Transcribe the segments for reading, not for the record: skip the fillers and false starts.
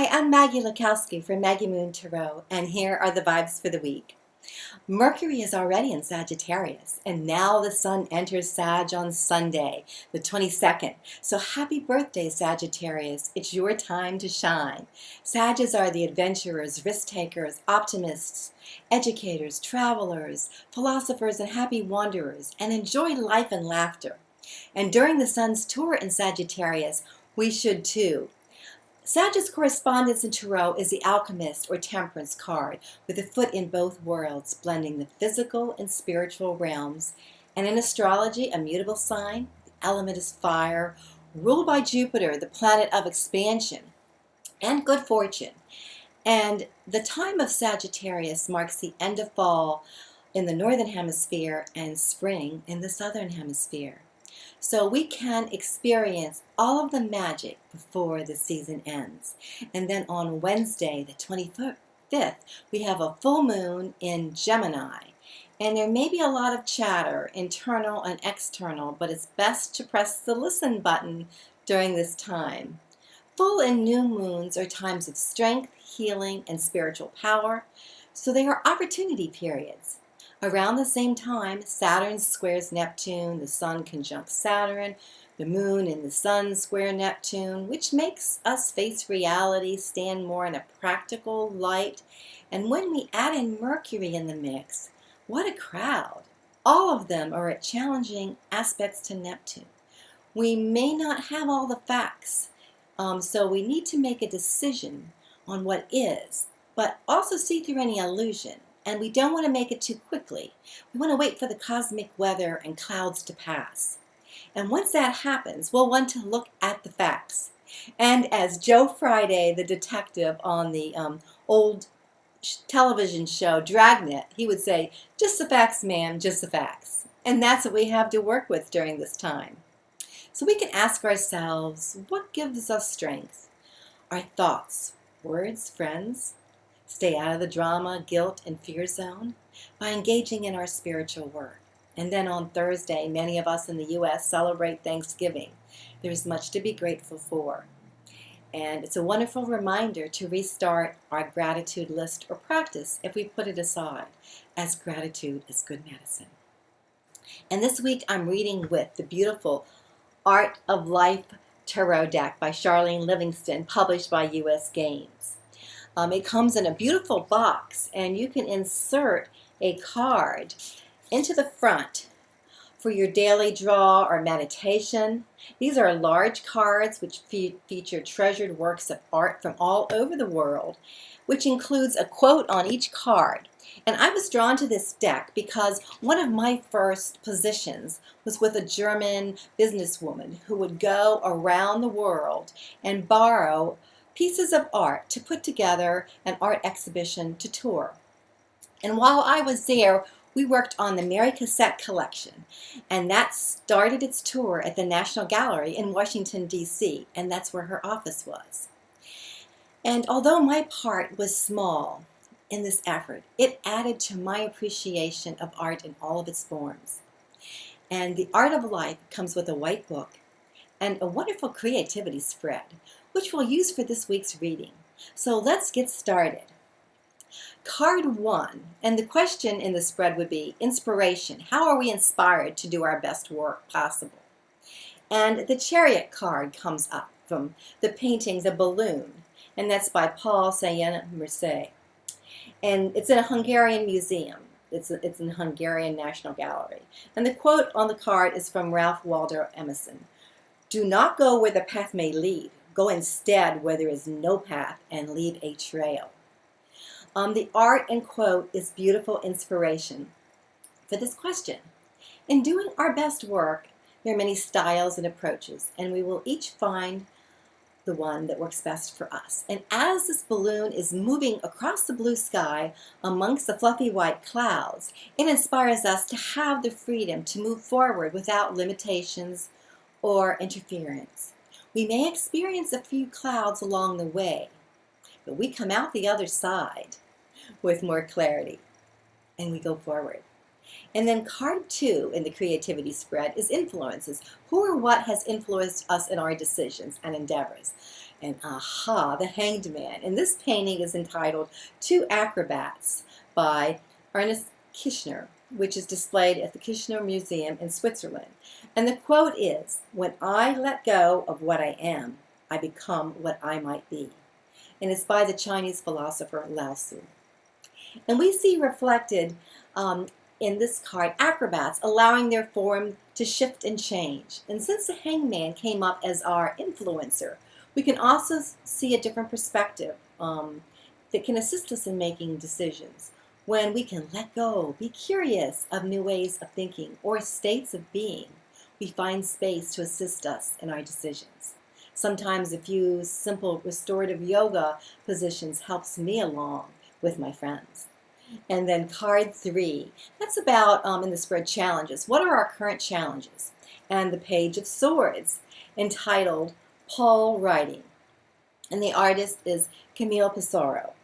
Hi, I'm Maggie Lakowski from Maggie Moon Tarot, and here are the vibes for the week. Mercury is already in Sagittarius, and now the Sun enters Sag on Sunday, the 22nd. So happy birthday, Sagittarius. It's your time to shine. Sagittarius are the adventurers, risk takers, optimists, educators, travelers, philosophers, and happy wanderers, and enjoy life and laughter. And during the Sun's tour in Sagittarius, we should too. Sagittarius correspondence in Tarot is the alchemist or temperance card, with a foot in both worlds, blending the physical and spiritual realms. And in astrology, a mutable sign, the element is fire, ruled by Jupiter, the planet of expansion and good fortune. And the time of Sagittarius marks the end of fall in the northern hemisphere and spring in the southern hemisphere. So we can experience all of the magic before the season ends. And then on Wednesday, the 25th, we have a full moon in Gemini. And there may be a lot of chatter, internal and external, but it's best to press the listen button during this time. Full and new moons are times of strength, healing, and spiritual power, so they are opportunity periods. Around the same time, Saturn squares Neptune, the Sun conjunct Saturn, the Moon and the Sun square Neptune, which makes us face reality, stand more in a practical light. And when we add in Mercury in the mix, what a crowd! All of them are at challenging aspects to Neptune. We may not have all the facts, so we need to make a decision on what is, but also see through any illusion. And we don't want to make it too quickly. We want to wait for the cosmic weather and clouds to pass. And once that happens, we'll want to look at the facts. And as Joe Friday, the detective on the old television show Dragnet, he would say, just the facts, ma'am, just the facts. And that's what we have to work with during this time. So we can ask ourselves, what gives us strength? Our thoughts, words, friends. Stay out of the drama, guilt, and fear zone by engaging in our spiritual work. And then on Thursday, many of us in the U.S. celebrate Thanksgiving. There's much to be grateful for. And it's a wonderful reminder to restart our gratitude list or practice if we put it aside, as gratitude is good medicine. And this week I'm reading with the beautiful Art of Life Tarot deck by Charlene Livingston, published by U.S. Games. It comes in a beautiful box, and you can insert a card into the front for your daily draw or meditation. These are large cards which feature treasured works of art from all over the world, which includes a quote on each card. And I was drawn to this deck because one of my first positions was with a German businesswoman who would go around the world and borrow pieces of art to put together an art exhibition to tour. And while I was there, we worked on the Mary Cassette collection, and that started its tour at the National Gallery in Washington, D.C., and that's where her office was. And although my part was small in this effort, it added to my appreciation of art in all of its forms. And the Art of Life comes with a white book and a wonderful creativity spread, which we'll use for this week's reading. So let's get started. Card 1, and the question in the spread would be inspiration. How are we inspired to do our best work possible? And the Chariot card comes up from the painting The Balloon, and that's by Paul Saint-Mercier. And it's in a Hungarian museum. It's in the Hungarian National Gallery. And the quote on the card is from Ralph Waldo Emerson. Do not go where the path may lead. Go instead where there is no path and leave a trail. The art and quote is beautiful inspiration for this question. In doing our best work, there are many styles and approaches, and we will each find the one that works best for us. And as this balloon is moving across the blue sky amongst the fluffy white clouds, it inspires us to have the freedom to move forward without limitations or interference. We may experience a few clouds along the way, but we come out the other side with more clarity, and we go forward. And then card 2 in the creativity spread is influences. Who or what has influenced us in our decisions and endeavors? And aha, the Hanged Man. And this painting is entitled Two Acrobats by Ernest Kirchner, which is displayed at the Kirchner Museum in Switzerland. And the quote is, "When I let go of what I am, I become what I might be." And it's by the Chinese philosopher Lao Tzu. And we see reflected in this card acrobats allowing their form to shift and change. And since the hangman came up as our influencer, we can also see a different perspective that can assist us in making decisions. When we can let go, be curious of new ways of thinking or states of being, we find space to assist us in our decisions. Sometimes a few simple restorative yoga positions helps me along with my friends. And then card 3, that's about in the spread challenges. What are our current challenges? And the Page of Swords, entitled Paul Writing. And the artist is Camille Pissarro.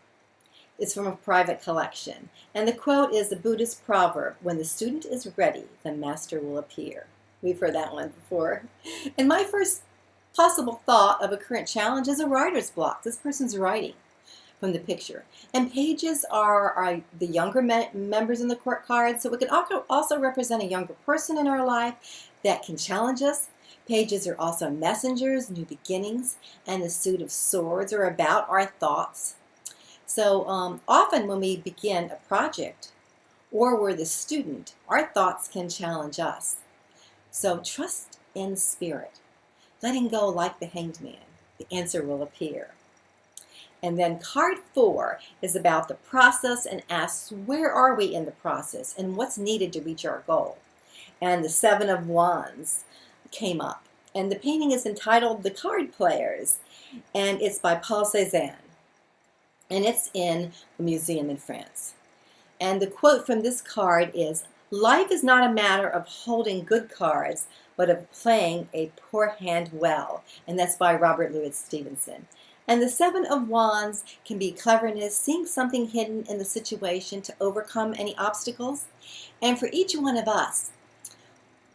It's from a private collection. And the quote is the Buddhist proverb, "When the student is ready, the master will appear." We've heard that one before. And my first possible thought of a current challenge is a writer's block. This person's writing from the picture. And pages are the younger members in the court card, so it can also represent a younger person in our life that can challenge us. Pages are also messengers, new beginnings, and the Suit of Swords are about our thoughts. So often when we begin a project or we're the student, our thoughts can challenge us. So trust in spirit. Letting go like the Hanged Man. The answer will appear. And then card 4 is about the process and asks, where are we in the process and what's needed to reach our goal? And the 7 of Wands came up. And the painting is entitled The Card Players, and it's by Paul Cézanne. And it's in a museum in France. And the quote from this card is, "Life is not a matter of holding good cards, but of playing a poor hand well." And that's by Robert Louis Stevenson. And the 7 of Wands can be cleverness, seeing something hidden in the situation to overcome any obstacles. And for each one of us,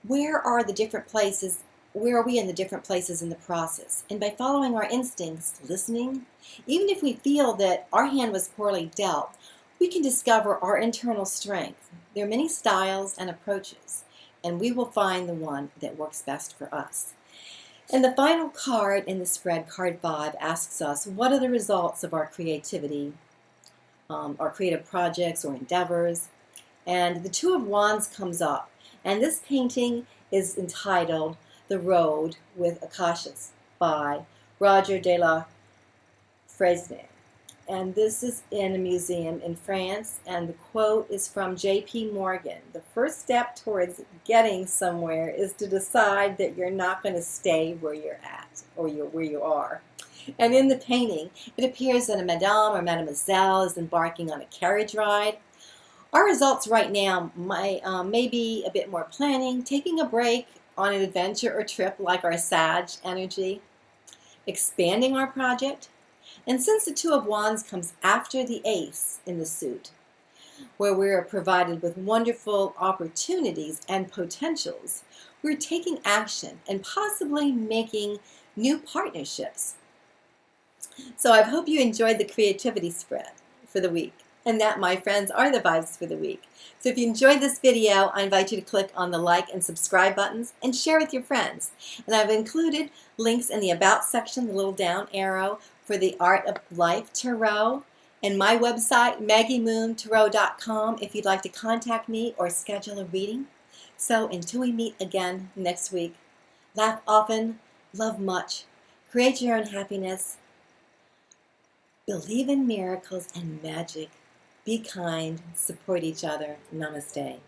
where are the different places? Where are we in the different places in the process? And by following our instincts, listening, even if we feel that our hand was poorly dealt, we can discover our internal strength. There are many styles and approaches, and we will find the one that works best for us. And the final card in the spread, card 5, asks us, what are the results of our creativity, our creative projects or endeavors? And the 2 of Wands comes up, and this painting is entitled The Road with Acacias by Roger de la Fresnaye. And this is in a museum in France, and the quote is from J.P. Morgan. "The first step towards getting somewhere is to decide that you're not going to stay where you're at or where you are." And in the painting, it appears that a madame or mademoiselle is embarking on a carriage ride. Our results right now may be a bit more planning, taking a break on an adventure or trip like our Sag energy, expanding our project. And since the 2 of Wands comes after the Ace in the suit, where we're provided with wonderful opportunities and potentials, we're taking action and possibly making new partnerships. So I hope you enjoyed the creativity spread for the week. And that, my friends, are the vibes for the week. So if you enjoyed this video, I invite you to click on the like and subscribe buttons and share with your friends. And I've included links in the About section, the little down arrow, for the Art of Life Tarot, and my website, MaggieMoonTarot.com, if you'd like to contact me or schedule a reading. So until we meet again next week, laugh often, love much, create your own happiness, believe in miracles and magic, be kind, support each other. Namaste.